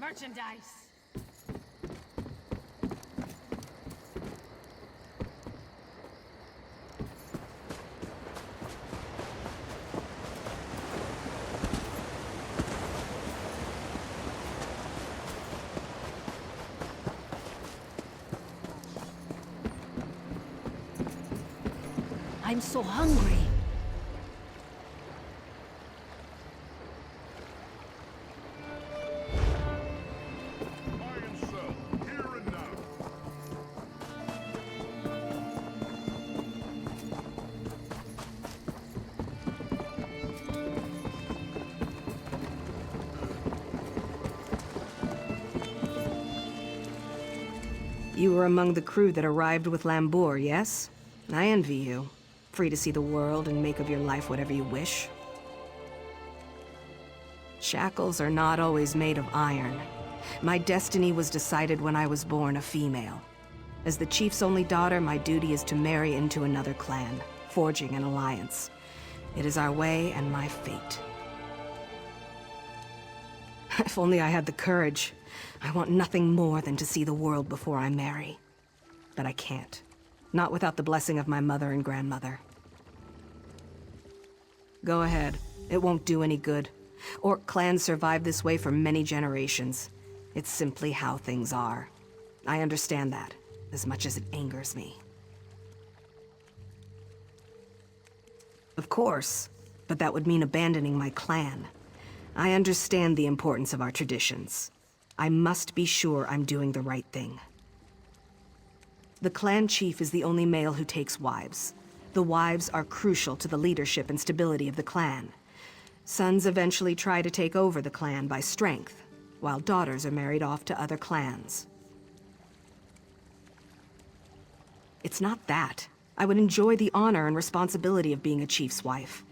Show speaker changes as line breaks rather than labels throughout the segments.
merchandise. I'm so hungry.
You were among the crew that arrived with Lambour, yes? I envy you. Free to see the world and make of your life whatever you wish. Shackles are not always made of iron. My destiny was decided when I was born a female. As the chief's only daughter, my duty is to marry into another clan, forging an alliance. It is our way and my fate. If only I had the courage. I want nothing more than to see the world before I marry. But I can't. Not without the blessing of my mother and grandmother. Go ahead. It won't do any good. Orc clans survive this way for many generations. It's simply how things are. I understand that, as much as it angers me. Of course, but that would mean abandoning my clan. I understand the importance of our traditions. I must be sure I'm doing the right thing. The clan chief is the only male who takes wives. The wives are crucial to the leadership and stability of the clan. Sons eventually try to take over the clan by strength, while daughters are married off to other clans. It's not that. I would enjoy the honor and responsibility of being a chief's wife.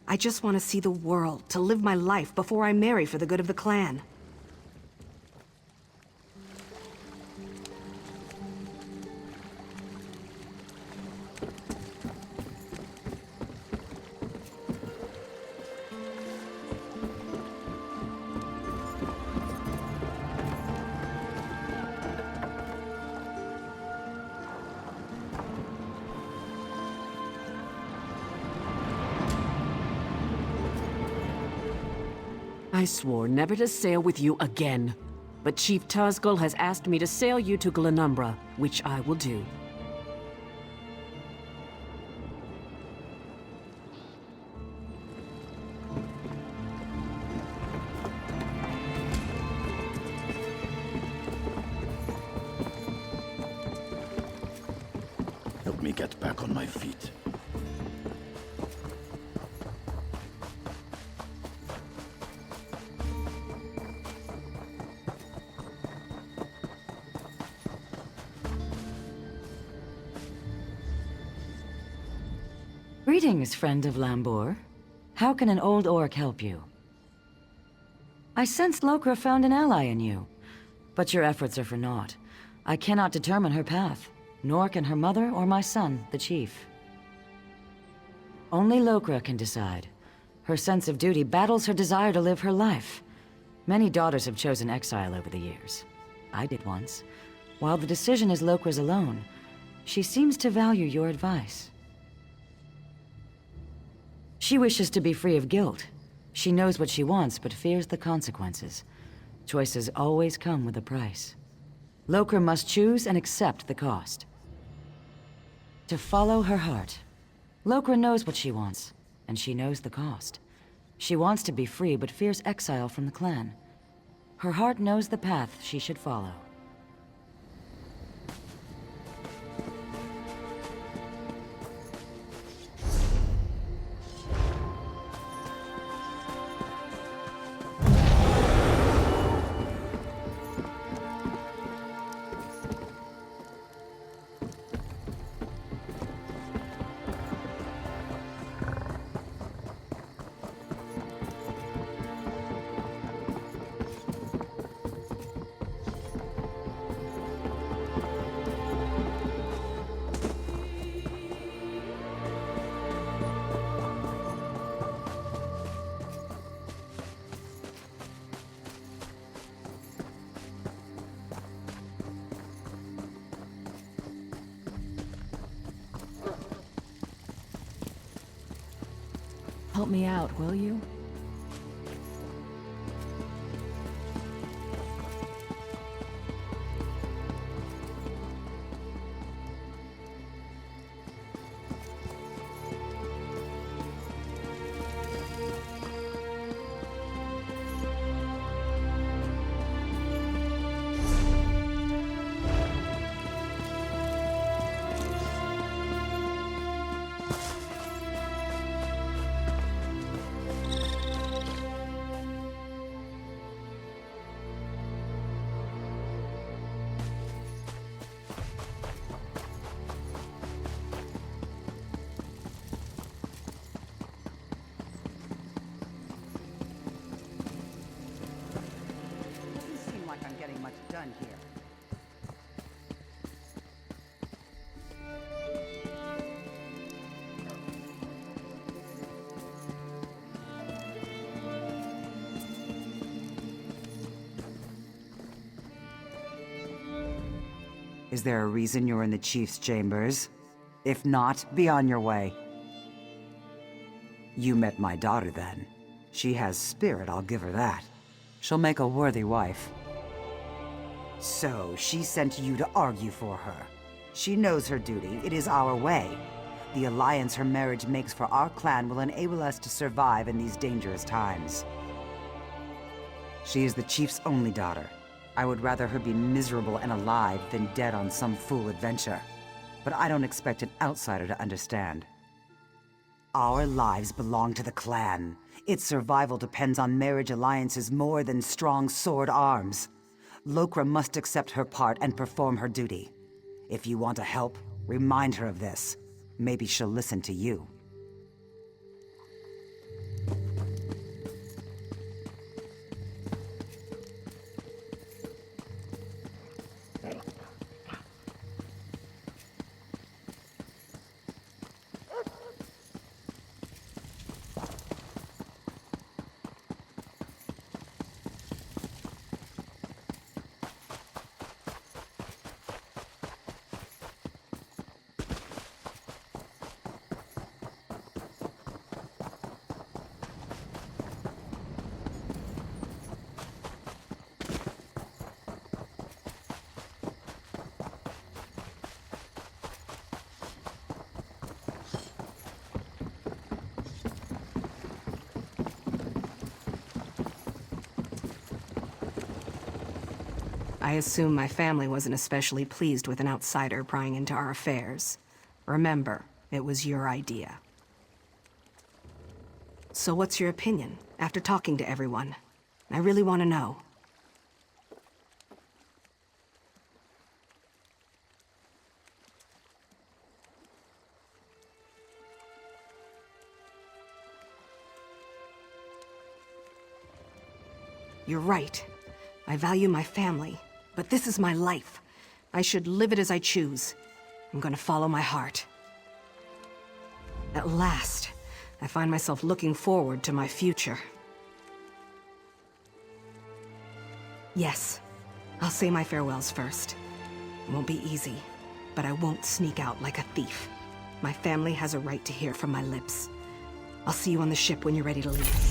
I just want to see the world, to live my life before I marry for the good of the clan.
I swore never to sail with you again. But Chief Tuzgul has asked me to sail you to Glenumbra, which I will do.
Help me get back on my feet.
Greetings, friend of Lambour. How can an old orc help you? I sensed Lokra found an ally in you, but your efforts are for naught. I cannot determine her path, nor can her mother or my son, the chief. Only Lokra can decide. Her sense of duty battles her desire to live her life. Many daughters have chosen exile over the years. I did once. While the decision is Lokra's alone, she seems to value your advice. She wishes to be free of guilt. She knows what she wants, but fears the consequences. Choices always come with a price. Lokra must choose and accept the cost. To follow her heart. Lokra knows what she wants, and she knows the cost. She wants to be free, but fears exile from the clan. Her heart knows the path she should follow.
help me out, will you?
Doesn't seem like I'm getting much done here.
Is there a reason you're in the Chief's chambers? If not, be on your way. You met my daughter then. She has spirit, I'll give her that. She'll make a worthy wife. So, she sent you to argue for her. She knows her duty. It is our way. The alliance her marriage makes for our clan will enable us to survive in these dangerous times. She is the Chief's only daughter. I would rather her be miserable and alive than dead on some fool adventure. But I don't expect an outsider to understand. Our lives belong to the clan. Its survival depends on marriage alliances more than strong sword arms. Lokra must accept her part and perform her duty. If you want to help, remind her of this. Maybe she'll listen to you.
I assume my family wasn't especially pleased with an outsider prying into our affairs. Remember, it was your idea. So what's your opinion, after talking to everyone? I really want to know. You're right. I value my family, but this is my life. I should live it as I choose. I'm gonna follow my heart. At last, I find myself looking forward to my future. Yes, I'll say my farewells first. It won't be easy, but I won't sneak out like a thief. My family has a right to hear from my lips. I'll see you on the ship when you're ready to leave.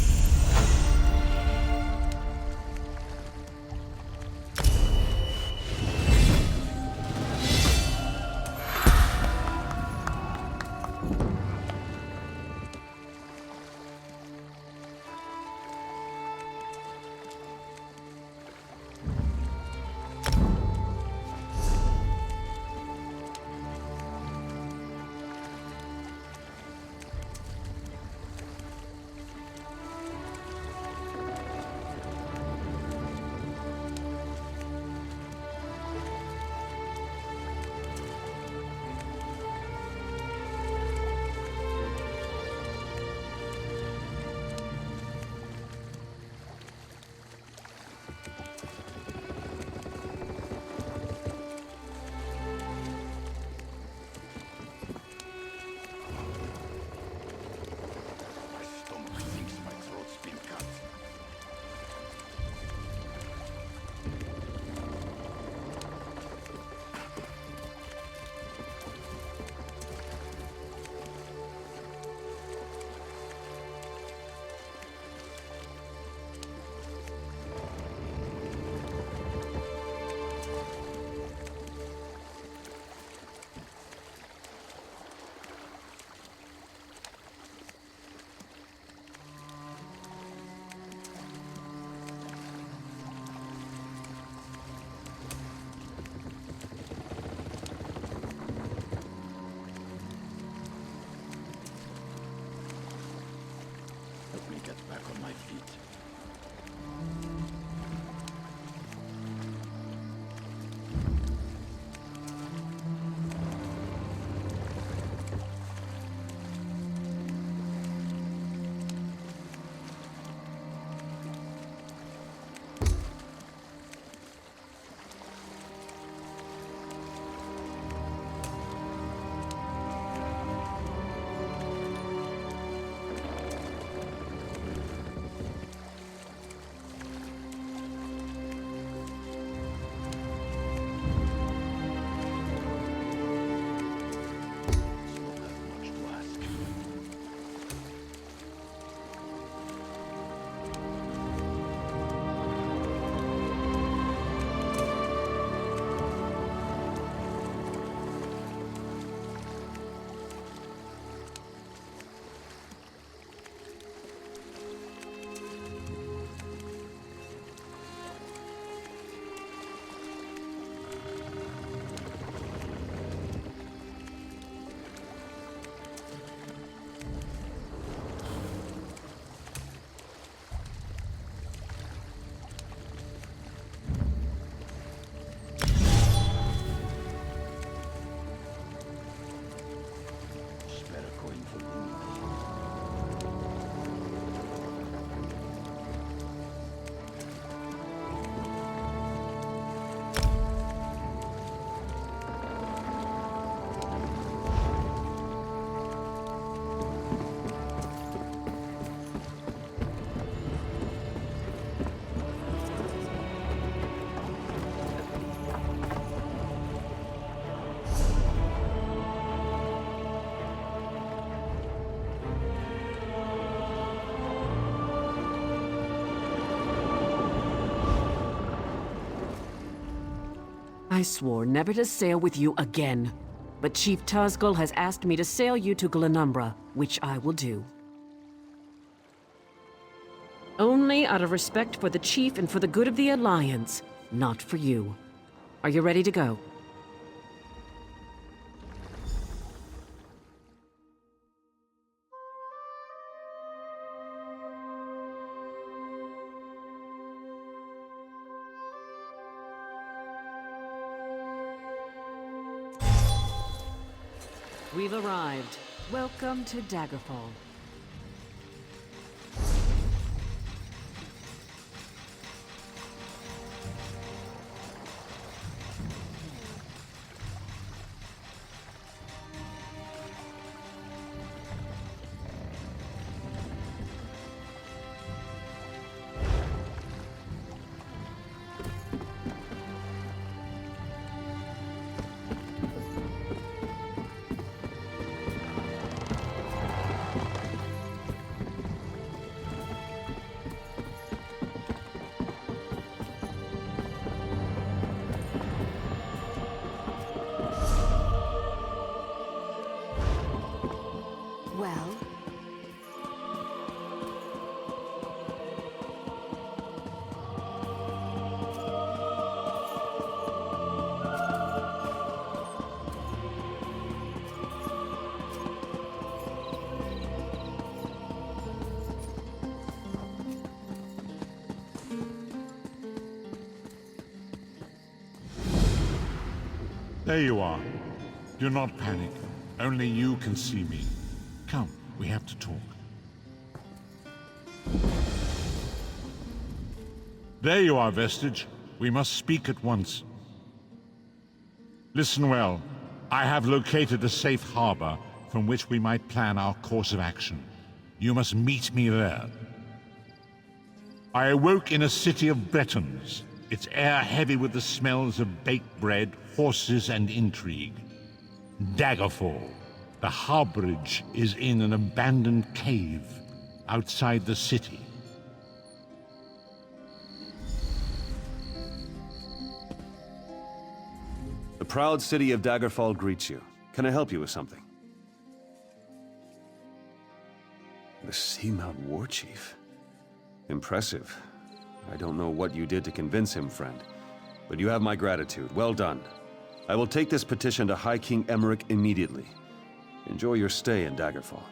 I swore never to sail with you again. But Chief Tazgul has asked me to sail you to Glenumbra, which I will do. Only out of respect for the Chief and for the good of the Alliance, not for you. Are you ready to go? We've arrived. Welcome to Daggerfall.
Well,
There you are. Do not panic. Only you can see me. Come, we have to talk. There you are, Vestige. We must speak at once. Listen well. I have located a safe harbor from which we might plan our course of action. You must meet me there. I awoke in a city of Bretons, its air heavy with the smells of baked bread, horses, and intrigue. Daggerfall. The harborage is in an abandoned cave outside the city.
The proud city of Daggerfall greets you. Can I help you with something? The Seamount War Chief. Impressive. I don't know what you did to convince him, friend, but you have my gratitude. Well done. I will take this petition to High King Emmerich immediately. Enjoy your stay in Daggerfall.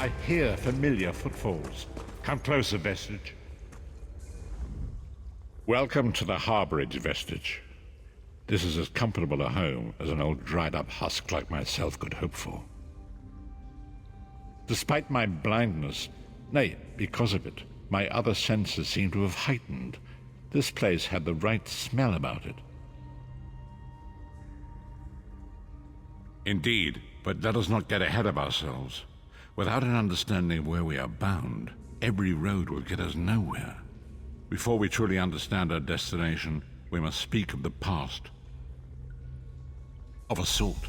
I hear familiar footfalls. Come closer, Vestige. Welcome to the harborage, Vestige. This is as comfortable a home as an old dried-up husk like myself could hope for. Despite my blindness, nay, because of it, my other senses seem to have heightened. This place had the right smell about it. Indeed, but let us not get ahead of ourselves. Without an understanding of where we are bound, every road will get us nowhere. Before we truly understand our destination, we must speak of the past. Of a sort.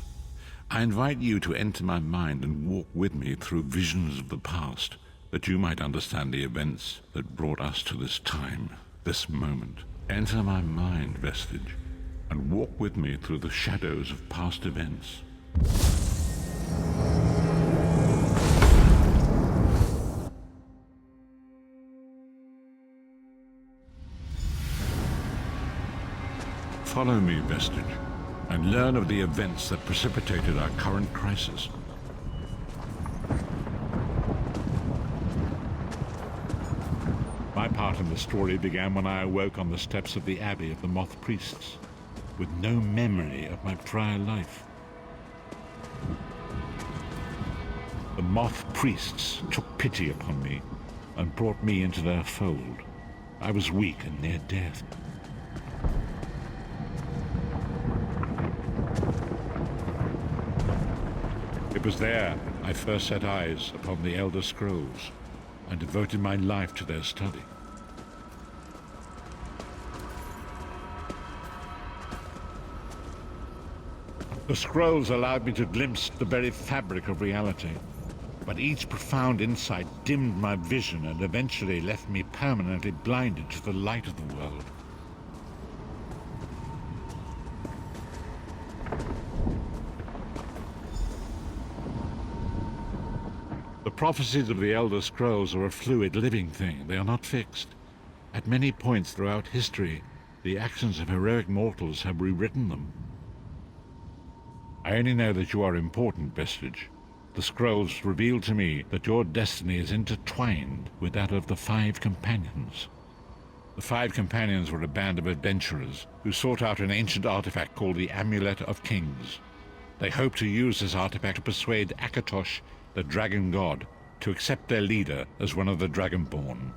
I invite you to enter my mind and walk with me through visions of the past, that you might understand the events that brought us to this time, this moment. Enter my mind, Vestige, and walk with me through the shadows of past events. Follow me, Vestige, and learn of the events that precipitated our current crisis. My part in the story began when I awoke on the steps of the Abbey of the Moth Priests, with no memory of my prior life. The Moth Priests took pity upon me and brought me into their fold. I was weak and near death. It was there I first set eyes upon the Elder Scrolls and devoted my life to their study. The scrolls allowed me to glimpse the very fabric of reality, but each profound insight dimmed my vision and eventually left me permanently blinded to the light of the world. The prophecies of the Elder Scrolls are a fluid, living thing. They are not fixed. At many points throughout history, the actions of heroic mortals have rewritten them. I only know that you are important, Vestige. The scrolls reveal to me that your destiny is intertwined with that of the Five Companions. The Five Companions were a band of adventurers who sought out an ancient artifact called the Amulet of Kings. They hoped to use this artifact to persuade Akatosh, the dragon god, to accept their leader as one of the Dragonborn.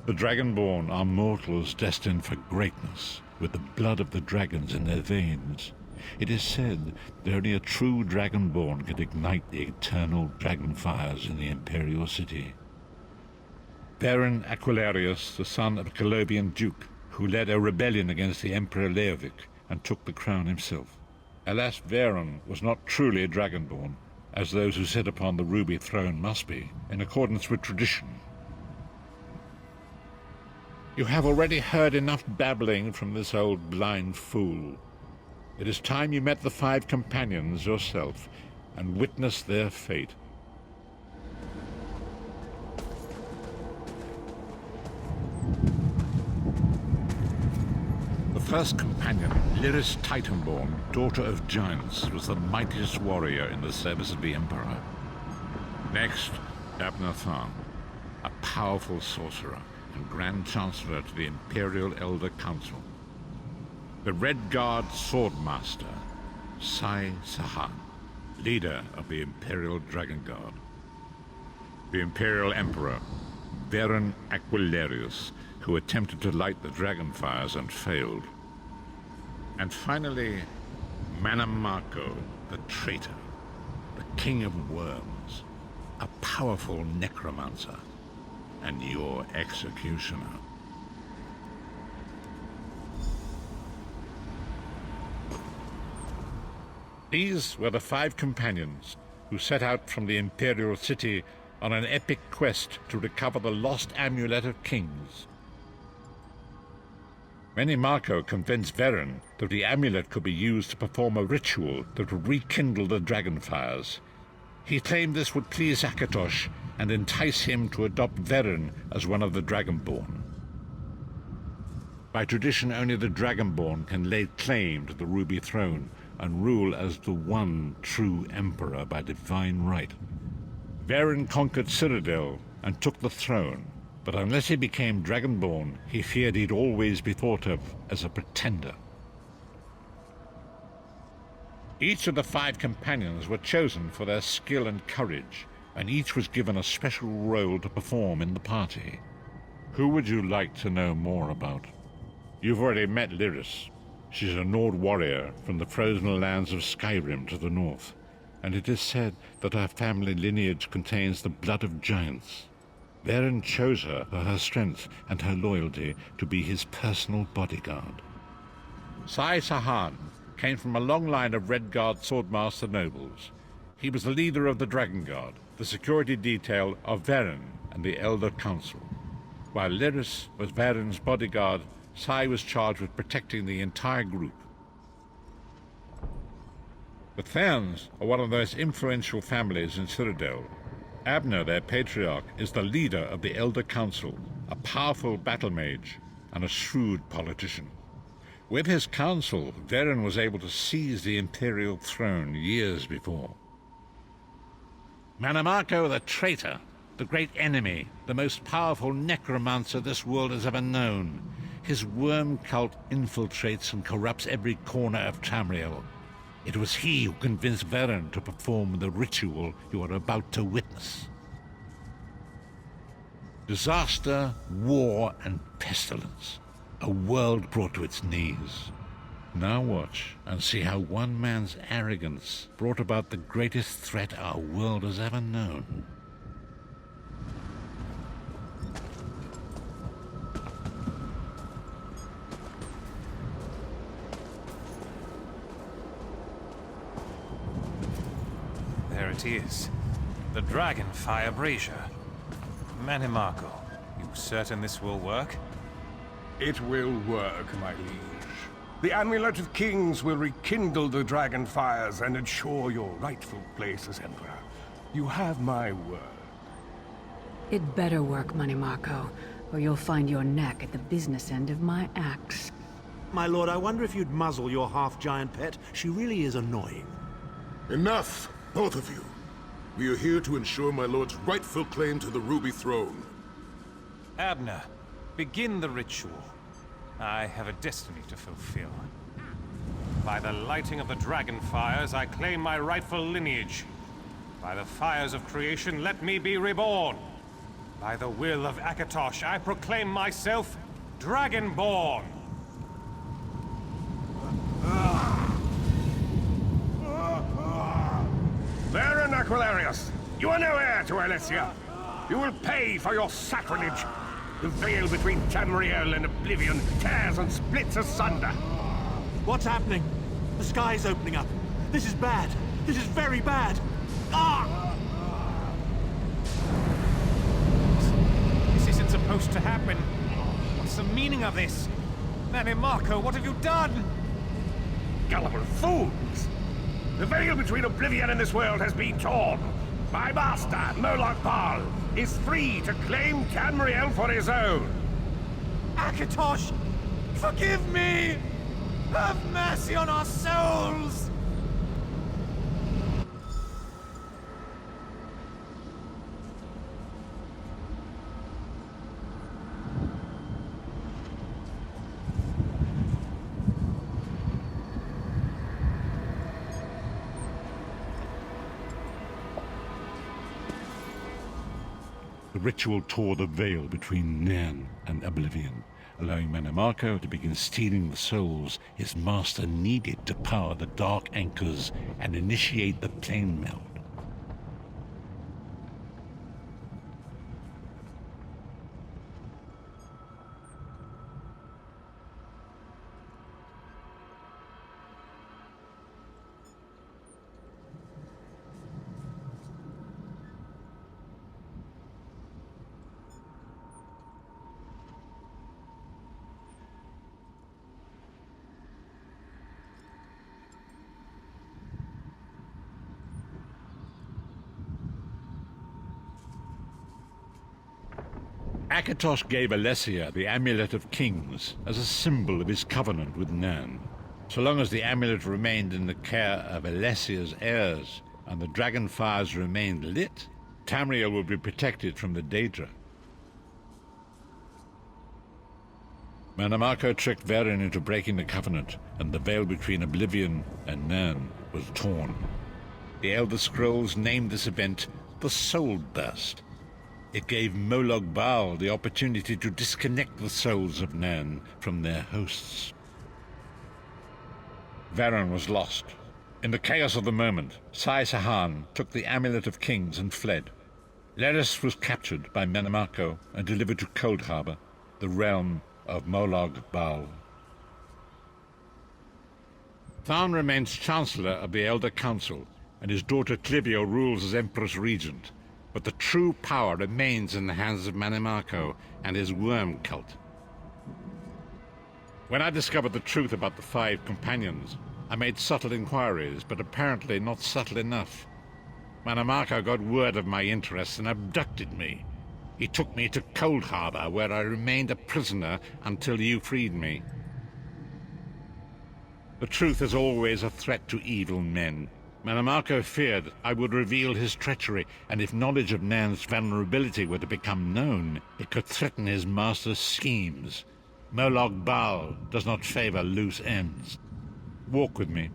The Dragonborn are mortals destined for greatness, with the blood of the dragons in their veins. It is said that only a true Dragonborn can ignite the eternal dragon fires in the Imperial City. Varen Aquilarius, the son of a Colobian duke, who led a rebellion against the Emperor Leovic and took the crown himself. Alas, Varen was not truly a Dragonborn, as those who sit upon the ruby throne must be, in accordance with tradition. You have already heard enough babbling from this old blind fool. It is time you met the Five Companions yourself and witnessed their fate. The first companion, Lyris Titanborn, daughter of giants, was the mightiest warrior in the service of the Emperor. Next, Abnathan, a powerful sorcerer and Grand Chancellor to the Imperial Elder Council. The Red Guard Swordmaster, Sai Sahan, leader of the Imperial Dragon Guard. The Imperial Emperor, Varen Aquilarius, who attempted to light the dragon fires and failed. And finally, Manamako, the traitor, the King of Worms, a powerful necromancer, and your executioner. These were the Five Companions who set out from the Imperial City on an epic quest to recover the lost Amulet of Kings. Manamako convinced Varen that the amulet could be used to perform a ritual that would rekindle the dragon fires. He claimed this would please Akatosh and entice him to adopt Varen as one of the Dragonborn. By tradition, only the Dragonborn can lay claim to the Ruby Throne and rule as the one true Emperor by divine right. Varen conquered Cyrodiil and took the throne, but unless he became Dragonborn, he feared he'd always be thought of as a pretender. Each of the Five Companions were chosen for their skill and courage, and each was given a special role to perform in the party. Who would you like to know more about? You've already met Lyris. She's a Nord warrior from the frozen lands of Skyrim to the north. and it is said that her family lineage contains the blood of giants. Varen chose her for her strength and her loyalty to be his personal bodyguard. Sai Sahan came from a long line of Red Guard swordmaster nobles. He was the leader of the Dragon Guard, the security detail of Varen and the Elder Council. While Lyris was Varen's bodyguard, Sai was charged with protecting the entire group. The Therns are one of the most influential families in Cyrodiil. Abner, their patriarch, is the leader of the Elder Council, a powerful battle mage and a shrewd politician. With his council, Varen was able to seize the Imperial throne years before. Manamako the traitor, the great enemy, the most powerful necromancer this world has ever known. His worm cult infiltrates and corrupts every corner of Tamriel. It was he who convinced Varen to perform the ritual you are about to witness. Disaster, war, and pestilence. A world brought to its knees. Now watch and see how one man's arrogance brought about the greatest threat our world has ever known.
There it is. The Dragonfire Brazier. Manimako, you certain this will work?
It will work, my liege. The Amulet of Kings will rekindle the dragon fires and ensure your rightful place as Emperor. You have my word.
It better work, Manimako, or you'll find your neck at the business end of my axe.
My lord, I wonder if you'd muzzle your half-giant pet. She really is annoying.
Enough, both of you. We are here to ensure my lord's rightful claim to the Ruby Throne.
Abner, begin the ritual. I have a destiny to fulfill. By the lighting of the dragon fires, I claim my rightful lineage. By the fires of creation, let me be reborn. By the will of Akatosh, I proclaim myself Dragonborn.
Varen Aquilarius, you are no heir to Alessia. You will pay for your sacrilege. The veil between Tamriel and Oblivion tears and splits asunder.
What's happening? The sky's opening up. This is bad. This is very bad. Ah!
This isn't supposed to happen. What's the meaning of this? Manimako, what have you done?
Gullible fools! The veil between Oblivion and this world has been torn. My master, Moloch Bal, is free to claim Tamriel for his own.
Akatosh, forgive me! Have mercy on our souls!
The ritual tore the veil between Nairn and Oblivion, allowing Manamako to begin stealing the souls his master needed to power the dark anchors and initiate the plane meld. Akatosh gave Alessia the Amulet of Kings as a symbol of his covenant with Nairn. So long as the amulet remained in the care of Alessia's heirs and the dragon fires remained lit, Tamriel would be protected from the Daedra. Manamako tricked Varen into breaking the covenant, and the veil between Oblivion and Nairn was torn. The Elder Scrolls named this event the Soul Burst. It gave Moloch Bal the opportunity to disconnect the souls of Nairn from their hosts. Varen was lost, In the chaos of the moment, Sai Sahan took the Amulet of Kings and fled. Leris was captured by Menemarco and delivered to Cold Harbor, the realm of Molag Bal. Tharn remains Chancellor of the Elder Council, and his daughter Clivio rules as Empress Regent. But the true power remains in the hands of Menemarco and his worm cult. When I discovered the truth about the 5 companions, I made subtle inquiries, but apparently not subtle enough. Menemarco got word of my interests and abducted me. He took me to Cold Harbor, where I remained a prisoner until you freed me. The truth is always a threat to evil men. Menemarco feared I would reveal his treachery, and if knowledge of Nan's vulnerability were to become known, it could threaten his master's schemes. Molag Bal does not favor loose ends. Walk with me.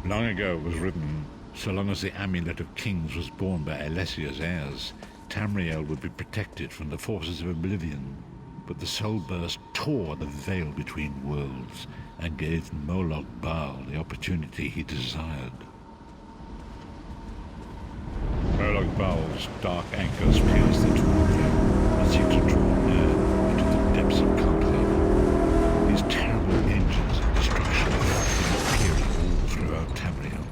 Long ago was written, so long as the Amulet of Kings was borne by Alessia's heirs, Tamriel would be protected from the forces of Oblivion. But the soul burst tore the veil between worlds and gave Molag Bal the opportunity he desired. Molag Bal's dark anchors pierce the torn veil and seek to draw near into the depths of Cold Harbor. These terrible engines of destruction are appearing all throughout Tamriel.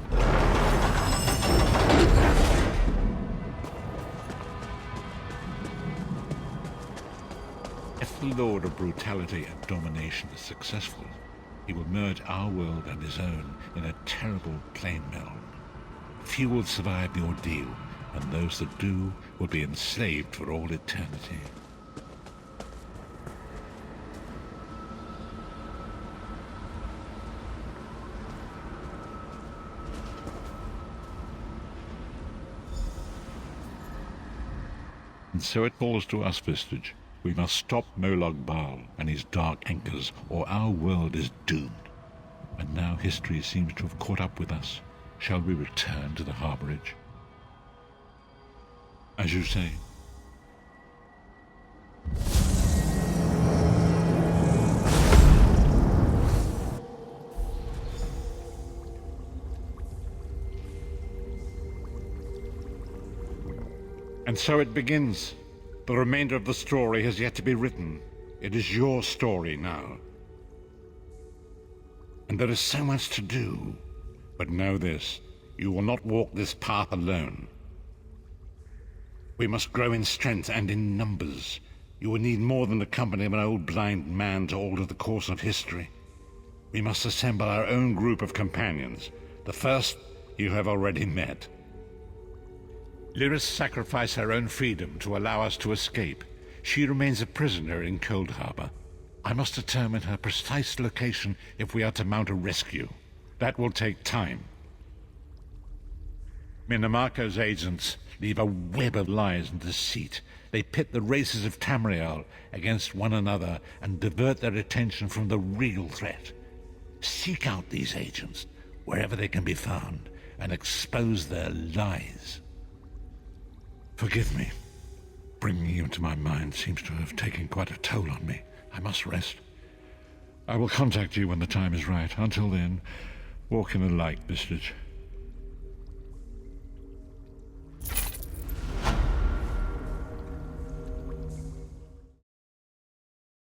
If the Lord of Brutality and Domination is successful, he will merge our world and his own in a terrible plain meld. Few will survive the ordeal, and those that do will be enslaved for all eternity. And so it falls to us, Vestige. We must stop Molag Bal and his dark anchors, or our world is doomed. And now history seems to have caught up with us. Shall we return to the harborage? As you say. And so it begins. The remainder of the story has yet to be written. It is your story now. And there is so much to do. But know this, you will not walk this path alone. We must grow in strength and in numbers. You will need more than the company of an old blind man to alter the course of history. We must assemble our own group of companions. The first you have already met. Lyris sacrificed her own freedom to allow us to escape. She remains a prisoner in Cold Harbor. I must determine her precise location if we are to mount a rescue. That will take time. Menemarco's agents leave a web of lies and deceit. They pit the races of Tamriel against one another and divert their attention from the real threat. Seek out these agents, wherever they can be found, and expose their lies. Forgive me. Bringing you into my mind seems to have taken quite a toll on me. I must rest. I will contact you when the time is right. Until then, walk in the light, Vestige.